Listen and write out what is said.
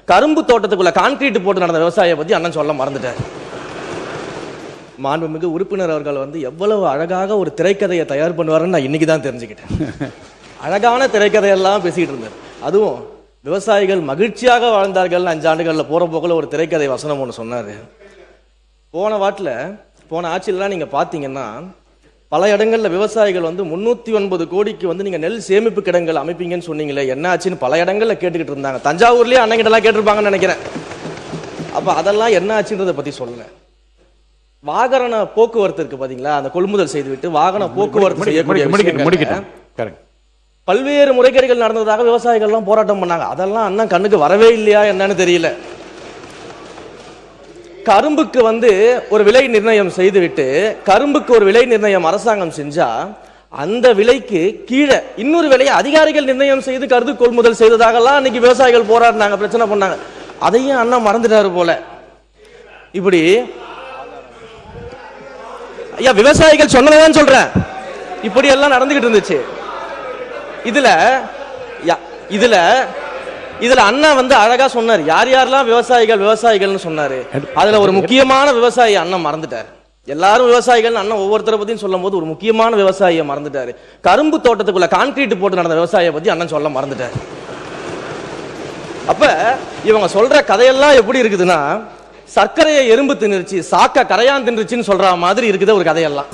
கரும்பு தோட்டத்துக்குள்ள கான்கிரீட் போட்டு நடந்த விவசாயியை பத்தி அண்ணன் சொல்ல மறந்துட்டார். மாண்புமிகு உறுப்பினர் அவர்கள் வந்து எவ்வளவு அழகாக ஒரு திரைக்கதையை தயார் பண்ணுவாருன்னு நான் இன்னைக்கு தான் தெரிஞ்சுக்கிட்டேன். அழகான திரைக்கதையெல்லாம் பேசிக்கிட்டு இருந்தார். அதுவும் விவசாயிகள் மகிழ்ச்சியாக வாழ்ந்தார்கள் 5 ஆண்டுகளில் போற போக்கில் ஒரு திரைக்கதை வசனம் ஒன்று சொன்னார். போன ஆட்சியிலாம் நீங்க பார்த்தீங்கன்னா பல இடங்கள்ல விவசாயிகள் வந்து 309 கோடிக்கு வந்து நீங்க நெல் சேமிப்பு கிடங்குகள் அமைப்பீங்கன்னு சொன்னீங்களே, என்ன ஆச்சுன்னு பல இடங்கள்ல கேட்டுக்கிட்டு இருந்தாங்க. தஞ்சாவூர்லயே அண்ணங்கிட்டலாம் கேட்டிருப்பாங்கன்னு நினைக்கிறேன். அப்ப அதெல்லாம் என்ன ஆச்சுன்றதை பத்தி சொல்லல. வாகன போக்குவரத்து இருக்கு பாத்தீங்களா, அந்த கொள்முதல் செய்துவிட்டு வாகன போக்குவரத்து செய்யக்கூடிய பல்வேறு முறைகேடுகள் நடந்ததாக விவசாயிகள்லாம் போராட்டம் பண்ணாங்க. அதெல்லாம் அண்ணன் கண்ணுக்கு வரவே இல்லையா என்னன்னு தெரியல. கரும்புக்கு வந்து ஒரு விலை நிர்ணயம் செய்துவிட்டு கரும்புக்கு ஒரு விலை நிர்ணயம் அரசாங்கம் செஞ்சா அந்த விலைக்கு கீழே இன்னொரு விலையை அதிகாரிகள் நிர்ணயம் செய்து கருது கொள்முதல் செய்ததாகலாம் இன்னைக்கு விவசாயிகள் போராடினாங்க, பிரச்சனை பண்ணாங்க. அதையும் அண்ணன் மறந்துட்டாரு போல. இப்படி ஐயா விவசாயிகள் சொன்னதான் சொல்றேன், இப்படி எல்லாம் நடந்துகிட்டு இருந்துச்சு. இதுல அண்ணா வந்து அழகா சொன்னார் யார் யாரெல்லாம் விவசாயிகள்னு சொன்னாரு. அதுல ஒரு முக்கியமான விவசாயி அண்ணன் மறந்துட்டார். எல்லாரும் விவசாயிகள் அண்ணன் ஒவ்வொருத்தரை பத்தியும் சொல்லும் போது ஒரு முக்கியமான விவசாயியை மறந்துட்டாரு. கரும்பு தோட்டத்துக்குள்ள கான்கிரீட் போட்டு நடந்த விவசாயியை பத்தி அண்ணன் சொல்ல மறந்துட்டார். அப்ப இவங்க சொல்ற கதையெல்லாம் எப்படி இருக்குதுன்னா, சர்க்கரையை எறும்பு தின்னுருச்சு சாக்க கரையான் தின்றுச்சுன்னு சொல்ற மாதிரி இருக்குது ஒரு கதையெல்லாம்.